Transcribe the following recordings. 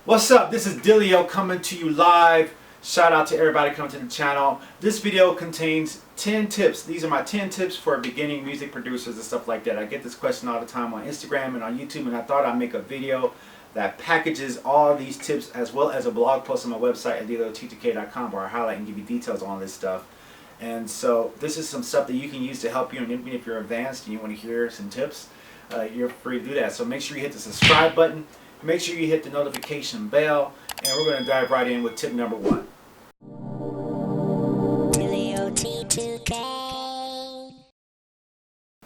What's up? This is Dillio coming to you live. Shout out to everybody coming to the channel. This video contains 10 tips. These are my 10 tips for beginning music producers and stuff like that. I get this question all the time on Instagram and on YouTube, and I thought I'd make a video that packages all these tips as well as a blog post on my website at DillioTTK.com where I highlight and give you details on this stuff. And so this is some stuff that you can use to help you, and even if you're advanced and you want to hear some tips, you're free to do that. So make sure you hit the subscribe button. Make sure you hit the notification bell, and we're going to dive right in with tip number 1.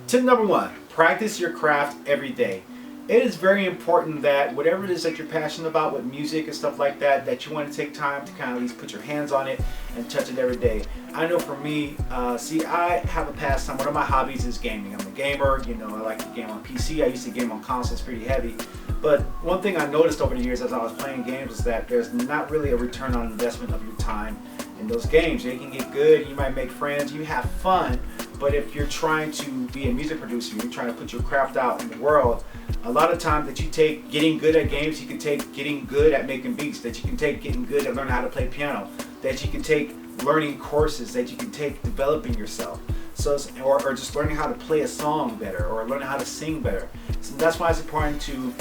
Tip number 1, practice your craft every day. It is very important that whatever it is that you're passionate about with music and stuff like that, that you want to take time to kind of at least put your hands on it and touch it every day. I know for me, I have a pastime. One of my hobbies is gaming. I'm a gamer, you know, I like to game on PC. I used to game on consoles pretty heavy. But one thing I noticed over the years as I was playing games is that there's not really a return on investment of your time in those games. You can get good, you might make friends, you have fun, but if you're trying to be a music producer, you're trying to put your craft out in the world, a lot of times that you take getting good at games, you can take getting good at making beats, that you can take getting good at learning how to play piano, that you can take learning courses, that you can take developing yourself. So, or just learning how to play a song better, or learning how to sing better. So that's why it's important to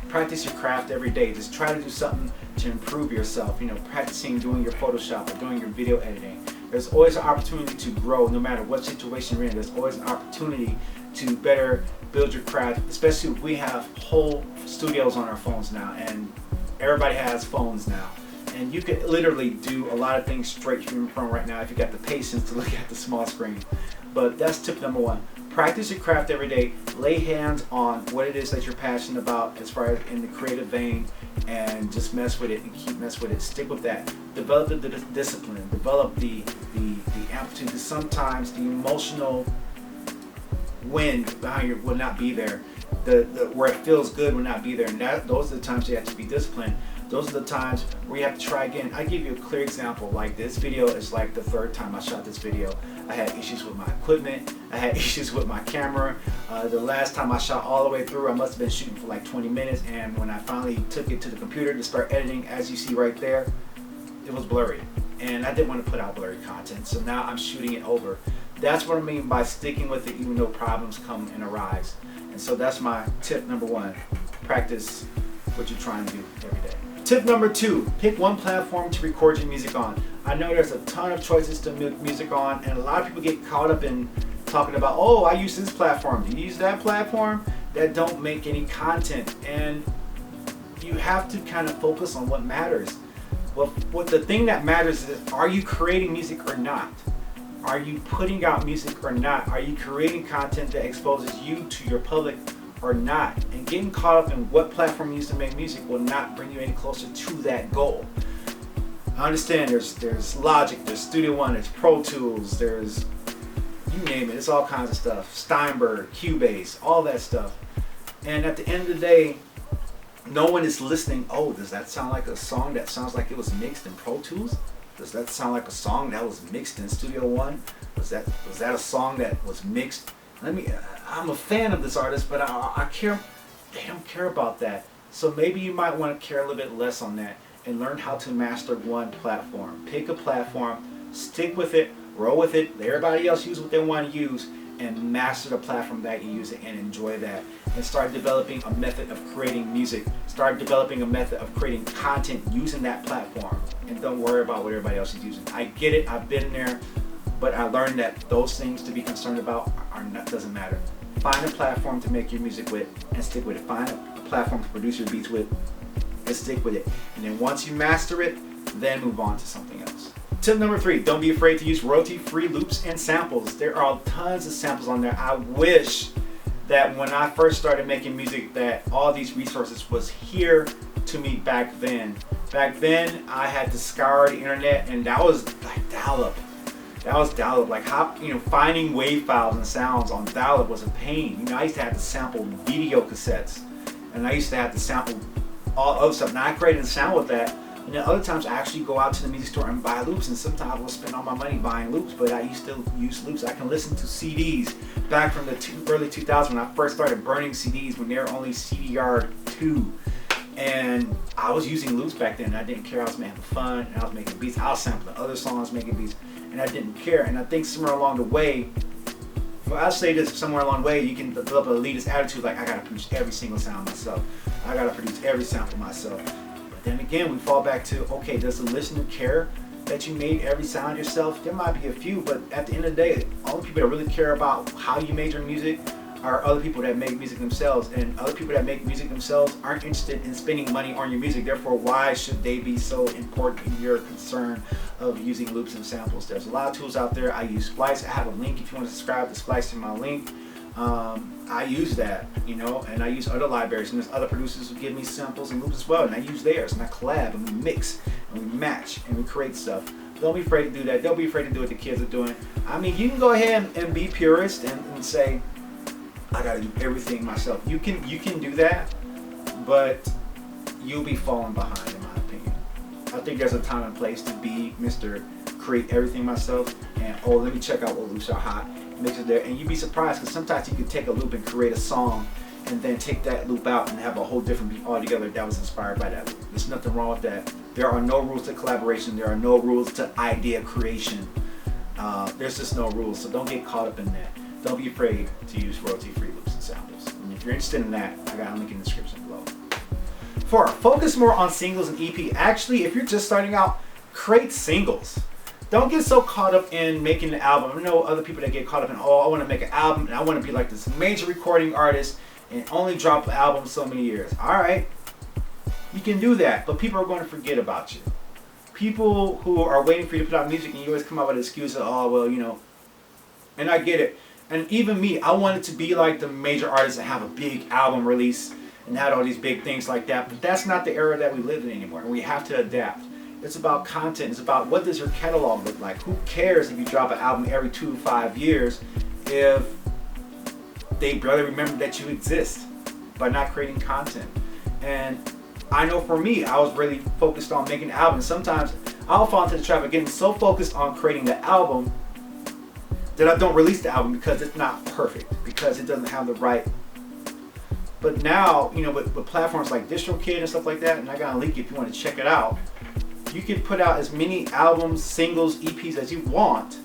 practice your craft every day. Just try to do something to improve yourself. You know, practicing doing your Photoshop or doing your video editing. There's always an opportunity to grow no matter what situation you're in. There's always an opportunity to better build your craft, especially if we have whole studios on our phones now, and everybody has phones now. And you can literally do a lot of things straight from your phone right now if you got the patience to look at the small screen. But that's tip number 1. Practice your craft every day. Lay hands on what it is that you're passionate about as far as in the creative vein, and just mess with it and keep messing with it. Stick with that. Develop the discipline. Develop the amplitude. Sometimes the emotional wind behind you will not be there. The where it feels good will not be there. And those are the times you have to be disciplined. Those are the times where you have to try again. I give you a clear example. Like this video is like the 3rd time I shot this video. I had issues with my equipment. I had issues with my camera. The last time I shot all the way through, I must have been shooting for like 20 minutes. And when I finally took it to the computer to start editing, as you see right there, it was blurry. And I didn't want to put out blurry content. So now I'm shooting it over. That's what I mean by sticking with it even though problems come and arise. And so that's my tip number 1. Practice what you're trying to do every day. Tip number 2, pick one platform to record your music on. I know there's a ton of choices to make music on, and a lot of people get caught up in talking about, oh, I use this platform, do you use that platform? That don't make any content, and you have to kind of focus on what matters. What the thing that matters is, are you creating music or not? Are you putting out music or not? Are you creating content that exposes you to your public or not? And getting caught up in what platform you use to make music will not bring you any closer to that goal. I understand there's Logic, there's Studio One, there's Pro Tools, there's, you name it, it's all kinds of stuff. Steinberg, Cubase, all that stuff. And at the end of the day, no one is listening. Oh, does that sound like a song that sounds like it was mixed in Pro Tools? Does that sound like a song that was mixed in Studio One? Was that a song that was mixed? I'm a fan of this artist, but they don't care about that. So maybe you might want to care a little bit less on that and learn how to master one platform. Pick a platform, stick with it, roll with it, let everybody else use what they want to use, and master the platform that you use and enjoy that. And start developing a method of creating music. Start developing a method of creating content using that platform. And don't worry about what everybody else is using. I get it, I've been there. But I learned that those things to be concerned about doesn't matter. Find a platform to make your music with and stick with it. Find a platform to produce your beats with and stick with it. And then once you master it, then move on to something else. Tip number 3, don't be afraid to use royalty-free loops and samples. There are tons of samples on there. I wish that when I first started making music that all these resources was here to me back then. Back then, I had to scour the internet, and that was like dial-up. That was dial-up. Like finding wave files and sounds on dial-up was a pain. I used to have to sample video cassettes, and I used to have to sample all other stuff. Now I created a sound with that, and then other times I actually go out to the music store and buy loops, and sometimes I will spend all my money buying loops, but I used to use loops. I can listen to CDs back from the early 2000s when I first started burning CDs when they were only CDR2. And I was using loops back then, and I didn't care. I was having fun, and I was making beats. I was sampling other songs, making beats, and I didn't care. And I think somewhere along the way, I'll say this, somewhere along the way, you can develop an elitist attitude like, I gotta produce every single sound myself. I gotta produce every sample myself. But then again, we fall back to, okay, does the listener care that you made every sound yourself? There might be a few, but at the end of the day, all the people that really care about how you made your music are other people that make music themselves, and other people that make music themselves aren't interested in spending money on your music. Therefore, why should they be so important in your concern of using loops and samples? There's a lot of tools out there. I use Splice. I have a link if you want to subscribe to Splice in my link. I use that, you know, and I use other libraries, and there's other producers who give me samples and loops as well, and I use theirs, and I collab, and we mix, and we match, and we create stuff. Don't be afraid to do that. Don't be afraid to do what the kids are doing. I mean, you can go ahead and be purist and say, I gotta do everything myself. You can do that, but you'll be falling behind, in my opinion. I think there's a time and place to be Mr. Create everything myself, and oh, let me check out what loops are hot, mix it there, and you'd be surprised because sometimes you could take a loop and create a song, and then take that loop out and have a whole different beat altogether that was inspired by that loop. There's nothing wrong with that. There are no rules to collaboration. There are no rules to idea creation. There's just no rules, so don't get caught up in that. Don't be afraid to use royalty-free loops and samples. And if you're interested in that, I got a link in the description below. 4, focus more on singles and EP. Actually, if you're just starting out, create singles. Don't get so caught up in making the album. I know other people that get caught up in, oh, I want to make an album and I want to be like this major recording artist and only drop an album so many years. All right, you can do that, but people are going to forget about you. People who are waiting for you to put out music, and you always come up with an excuse of, oh, well, you know, and I get it. And even me, I wanted to be like the major artists and have a big album release and had all these big things like that. But that's not the era that we live in anymore. And we have to adapt. It's about content. It's about what does your catalog look like. Who cares if you drop an album every 2 to 5 years if they barely remember that you exist by not creating content. And I know for me, I was really focused on making albums. Sometimes I'll fall into the trap of getting so focused on creating the album that I don't release the album because it's not perfect, because it doesn't have the right. But now, you know, with platforms like DistroKid and stuff like that, and I got a link if you want to check it out, you can put out as many albums, singles, EPs as you want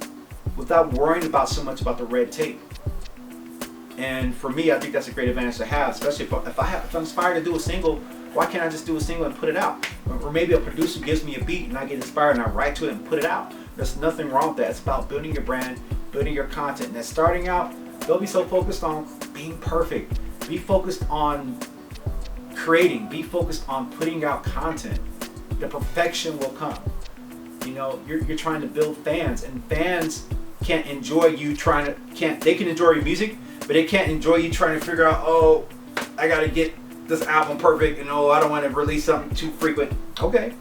without worrying about so much about the red tape. And for me, I think that's a great advantage to have, especially if I'm inspired to do a single. Why can't I just do a single and put it out? Or maybe a producer gives me a beat and I get inspired and I write to it and put it out. There's nothing wrong with that. It's about building your brand, building your content. And then starting out, don't be so focused on being perfect. Be focused on creating. Be focused on putting out content. The perfection will come. You know, you're trying to build fans, and fans can't enjoy you they can enjoy your music, but they can't enjoy you trying to figure out, oh, I gotta get this album perfect, and oh, I don't want to release something too frequent. Okay.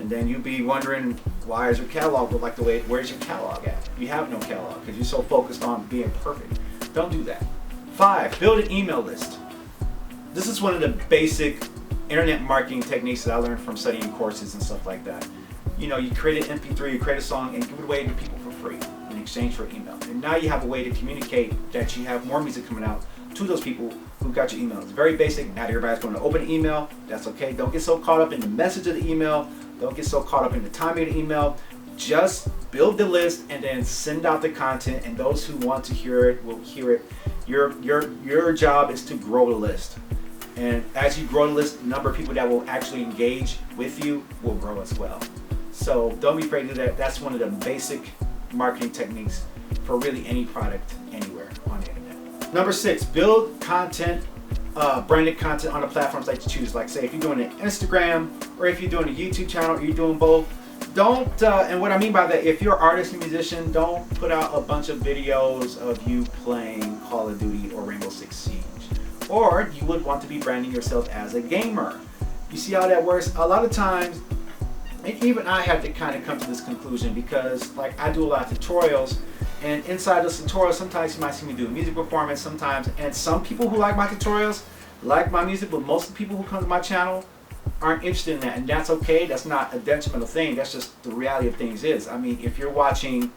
And then you'd be wondering, why is your catalog look like the way, where's your catalog at? You have no catalog because you're so focused on being perfect. Don't do that. 5, build an email list. This is one of the basic internet marketing techniques that I learned from studying courses and stuff like that. You know, you create an MP3, you create a song, and give it away to people for free in exchange for email. And now you have a way to communicate that you have more music coming out to those people who got your email. It's very basic. Not everybody's going to open an email. That's okay. Don't get so caught up in the message of the email. Don't get so caught up in the timing of the email. Just build the list and then send out the content, and those who want to hear it will hear it. Your job is to grow the list. And as you grow the list, the number of people that will actually engage with you will grow as well. So don't be afraid to do that. That's one of the basic marketing techniques for really any product anywhere on the internet. Number 6, build content, branded content on the platforms that you choose. Like say if you're doing an Instagram, or if you're doing a YouTube channel, or you're doing both. Don't, and what I mean by that, if you're an artist and musician, don't put out a bunch of videos of you playing Call of Duty or Rainbow Six Siege. Or you would want to be branding yourself as a gamer. You see how that works? A lot of times, and even I had to kind of come to this conclusion because like I do a lot of tutorials, and inside those tutorials sometimes you might see me do a music performance sometimes, and some people who like my tutorials like my music, but most of the people who come to my channel aren't interested in that, and that's okay. That's not a detrimental thing. That's just the reality of things is. I mean, if you're watching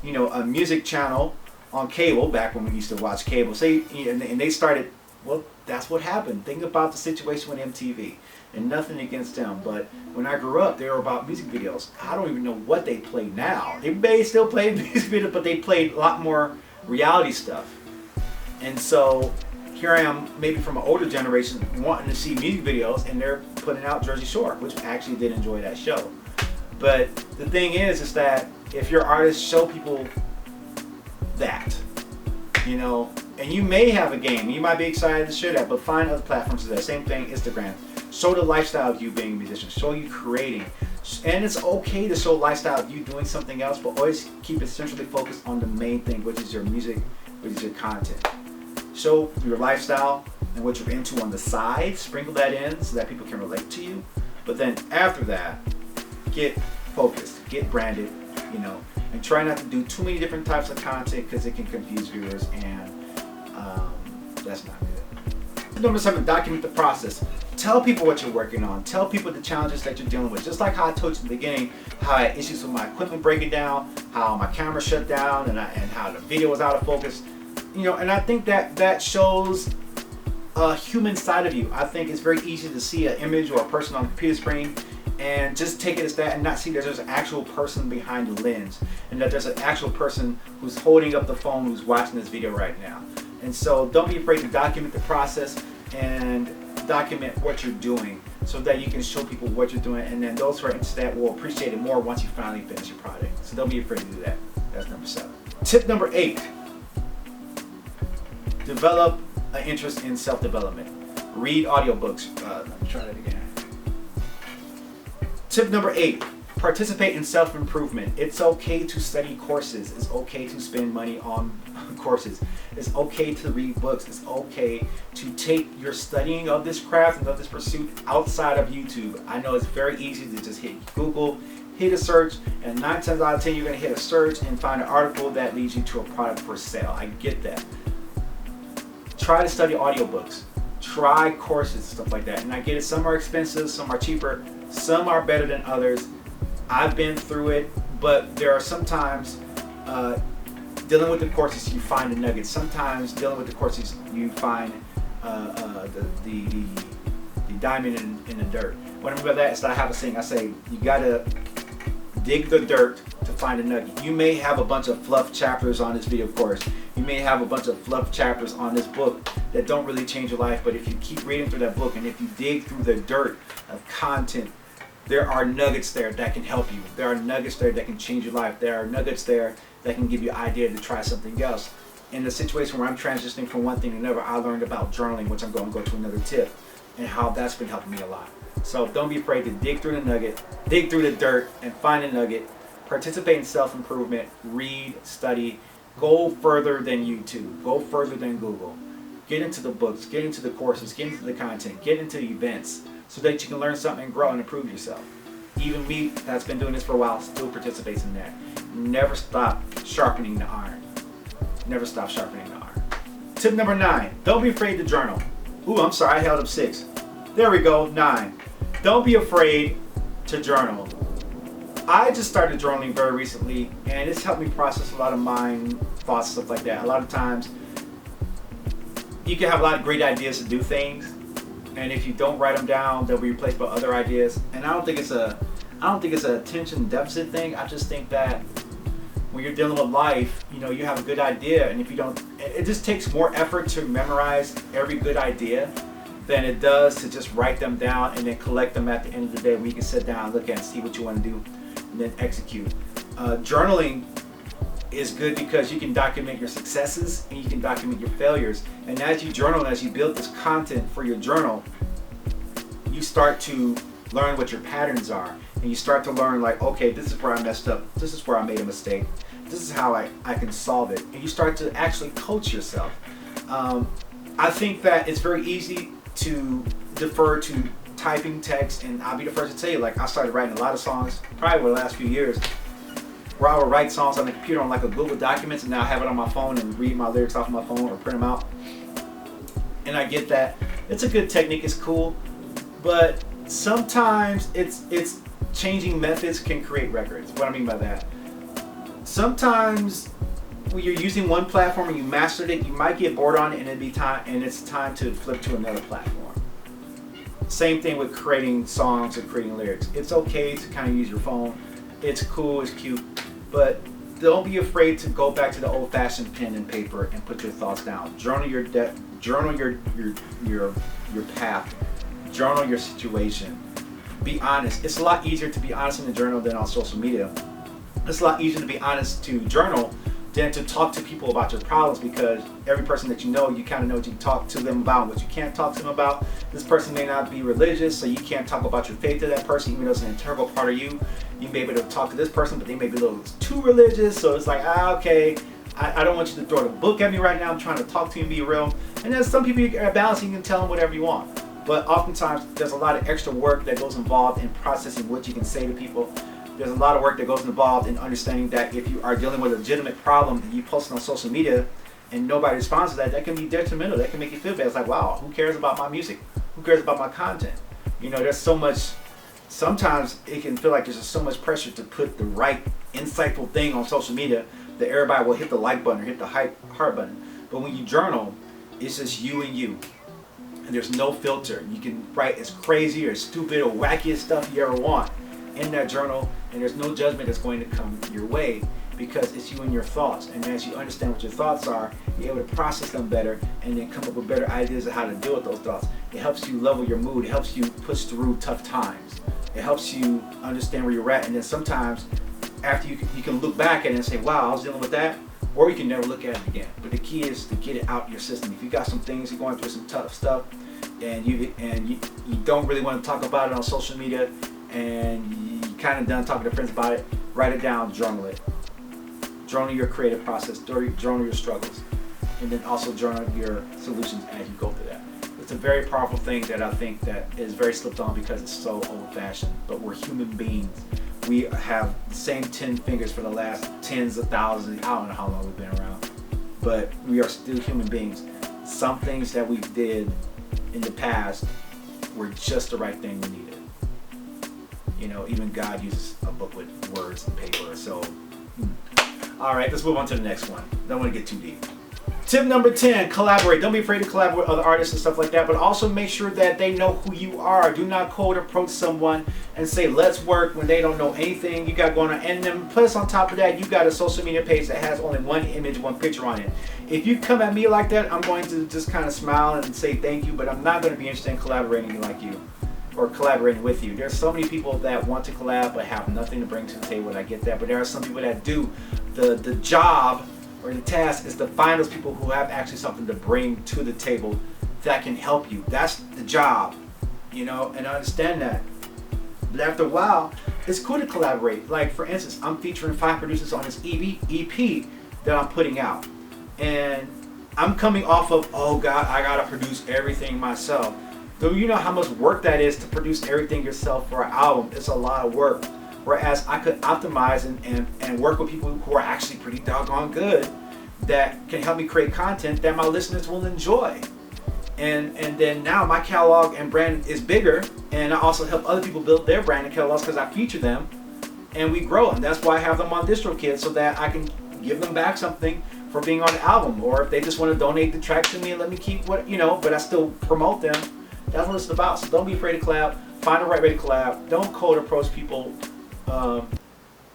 you know, a music channel on cable, back when we used to watch cable, say, and they started Well, that's what happened. Think about the situation with MTV. And nothing against them, but when I grew up, they were about music videos. I don't even know what they play now. They may still play music videos, but they played a lot more reality stuff. And so here I am, maybe from an older generation, wanting to see music videos, and they're putting out Jersey Shore, which I actually did enjoy that show. But the thing is that if your artist show people that, you know, and you may have a game, you might be excited to share that, but find other platforms to that. Same thing, Instagram. Show the lifestyle of you being a musician. Show you creating. And it's okay to show lifestyle of you doing something else, but always keep it centrally focused on the main thing, which is your music, which is your content. Show your lifestyle and what you're into on the side. Sprinkle that in so that people can relate to you. But then after that, get focused, get branded, you know, and try not to do too many different types of content because it can confuse viewers, and that's not good. Number 7, document the process. Tell people what you're working on. Tell people the challenges that you're dealing with. Just like how I told you in the beginning, how I had issues with my equipment breaking down, how my camera shut down, and how the video was out of focus. You know, and I think that shows a human side of you. I think it's very easy to see an image or a person on a computer screen and just take it as that and not see that there's an actual person behind the lens, and that there's an actual person who's holding up the phone who's watching this video right now. And so don't be afraid to document the process and document what you're doing so that you can show people what you're doing, and then those who are interested will appreciate it more once you finally finish your project. So don't be afraid to do that. That's number 7. Tip number 8, develop an interest in self-development. Read audiobooks. Let me try that again. Tip number 8, participate in self-improvement. It's okay to study courses. It's okay to spend money on courses. It's okay to read books. It's okay to take your studying of this craft and of this pursuit outside of YouTube. I know it's very easy to just hit Google, hit a search, and 9 times out of 10 you're going to hit a search and find an article that leads you to a product for sale. I get that. Try to study audiobooks. Try courses, stuff like that. And I get it, some are expensive, some are cheaper, some are better than others. I've been through it, but there are sometimes dealing with the courses, you find the nuggets. Sometimes dealing with the courses, you find the diamond in the dirt. What I mean by that is that I have a saying. I say you gotta dig the dirt to find a nugget. You may have a bunch of fluff chapters on this video course. You may have a bunch of fluff chapters on this book that don't really change your life, but if you keep reading through that book and if you dig through the dirt of content, there are nuggets there that can help you. There are nuggets there that can change your life. There are nuggets there that can give you an idea to try something else. In the situation where I'm transitioning from one thing to another, I learned about journaling, which I'm going to go to another tip, and how that's been helping me a lot. So don't be afraid to dig through the nugget, dig through the dirt, and find a nugget. Participate in self-improvement, read, study, go further than YouTube, go further than Google. Get into the books, get into the courses, get into the content, get into events, so that you can learn something and grow and improve yourself. Even me, that's been doing this for a while, still participates in that. Never stop sharpening the iron. Never stop sharpening the iron. Tip number 9, don't be afraid to journal. Ooh, I'm sorry, I held up 6. There we go, 9. Don't be afraid to journal. I just started journaling very recently, and it's helped me process a lot of mind thoughts, stuff like that. A lot of times, you can have a lot of great ideas to do things, and if you don't write them down, they'll be replaced by other ideas. And I don't think it's an attention deficit thing. I just think that when you're dealing with life, you know, you have a good idea, and if you don't, it just takes more effort to memorize every good idea than it does to just write them down and then collect them at the end of the day when you can sit down, look at and see what you want to do, and then execute. Journaling is good because you can document your successes and you can document your failures. And as you journal, as you build this content for your journal, you start to learn what your patterns are. And you start to learn, like, okay, this is where I messed up. This is where I made a mistake. This is how I can solve it. And you start to actually coach yourself. I think that it's very easy to defer to typing text, and I'll be the first to tell you, like, I started writing a lot of songs probably over the last few years, where I would write songs on the computer on like a Google Documents, and now I have it on my phone and read my lyrics off my phone or print them out. And I get that it's a good technique, it's cool, but sometimes it's changing methods can create records. What I mean by that, sometimes when you're using one platform and you mastered it, you might get bored on it, and it's time to flip to another platform. Same thing with creating songs and creating lyrics. It's okay to kind of use your phone. It's cool, it's cute, but don't be afraid to go back to the old-fashioned pen and paper and put your thoughts down. Journal your path. Journal your situation. Be honest. It's a lot easier to be honest in the journal than on social media. It's a lot easier to be honest to journal than to talk to people about your problems, because every person that you know, you kind of know what you talk to them about and what you can't talk to them about. This person may not be religious, so you can't talk about your faith to that person, even though it's an integral part of you. You may be able to talk to this person, but they may be a little too religious, so it's like, okay, I don't want you to throw the book at me right now. I'm trying to talk to you and be real. And then some people are balancing, you can tell them whatever you want. But oftentimes, there's a lot of extra work that goes involved in processing what you can say to people. There's a lot of work that goes involved in understanding that if you are dealing with a legitimate problem and you post it on social media and nobody responds to that, that can be detrimental. That can make you feel bad. It's like, wow, who cares about my music? Who cares about my content? You know, there's so much, sometimes it can feel like there's just so much pressure to put the right insightful thing on social media that everybody will hit the like button or hit the heart button. But when you journal, it's just you and you. And there's no filter. You can write as crazy or stupid or wacky stuff you ever want in that journal, and there's no judgment that's going to come your way, because it's you and your thoughts. And as you understand what your thoughts are, you're able to process them better and then come up with better ideas of how to deal with those thoughts. It helps you level your mood. It helps you push through tough times. It helps you understand where you're at, and then sometimes after you can look back at it and say, wow, I was dealing with that, or you can never look at it again. But the key is to get it out your system. If you got some things, you're going through some tough stuff, and you don't really want to talk about it on social media, and you kind of done talking to friends about it, write it down, journal it. Journal your creative process, journal your struggles, and then also journal your solutions as you go through that. It's a very powerful thing that I think that is very slipped on because it's so old-fashioned, but we're human beings. We have the same 10 fingers for the last tens of thousands, I don't know how long we've been around, but we are still human beings. Some things that we did in the past were just the right thing we needed. You know, even God uses a book with words and paper. So, all right, let's move on to the next one. Don't want to get too deep. Tip number 10, collaborate. Don't be afraid to collaborate with other artists and stuff like that, but also make sure that they know who you are. Do not cold approach someone and say, let's work, when they don't know anything you got going on. And then plus on top of that, you got a social media page that has only one image, one picture on it. If you come at me like that, I'm going to just kind of smile and say thank you, but I'm not going to be interested in collaborating like you or collaborating with you. There's so many people that want to collab but have nothing to bring to the table, and I get that, but there are some people that do. The job or the task is to find those people who have actually something to bring to the table that can help you. That's the job, you know, and I understand that. But after a while, it's cool to collaborate. Like, for instance, I'm featuring 5 producers on this EP that I'm putting out. And I'm coming off of, oh God, I gotta produce everything myself. So you know how much work that is to produce everything yourself for an album. It's a lot of work. Whereas I could optimize and work with people who are actually pretty doggone good that can help me create content that my listeners will enjoy. And then now my catalog and brand is bigger, and I also help other people build their brand and catalogs because I feature them and we grow. And that's why I have them on DistroKid, so that I can give them back something for being on the album, or if they just want to donate the track to me and let me keep what, you know, but I still promote them. That's what it's about. So don't be afraid to collab. Find the right way to collab. Don't cold approach people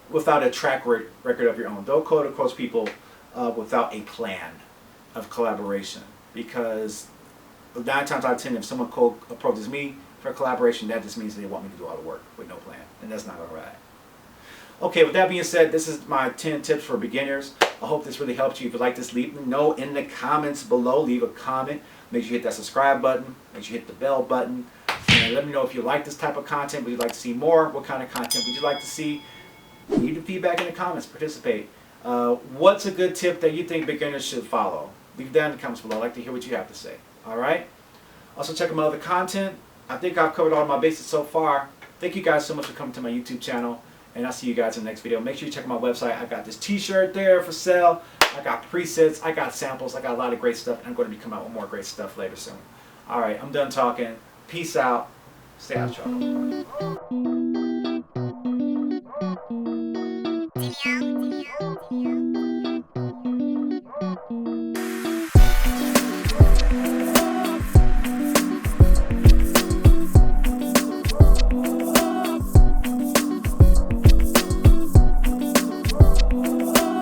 without a track record of your own. Don't cold approach people without a plan of collaboration, because 9 times out of 10, if someone cold approaches me for collaboration, that just means they want me to do all the work with no plan, and that's not all right. Okay, with that being said, this is my 10 tips for beginners. I hope this really helped you. If you like this, leave me know in the comments below. Leave a comment. Make sure you hit that subscribe button. Make sure you hit the bell button. And let me know if you like this type of content. Would you like to see more? What kind of content would you like to see? Leave the feedback in the comments. Participate. What's a good tip that you think beginners should follow? Leave that in the comments below. I'd like to hear what you have to say. All right? Also, check out my other content. I think I've covered all my bases so far. Thank you guys so much for coming to my YouTube channel. And I'll see you guys in the next video. Make sure you check out my website. I got this t-shirt there for sale. I got presets. I got samples. I got a lot of great stuff. And I'm going to be coming out with more great stuff later soon. All right, I'm done talking. Peace out. Stay out, y'all.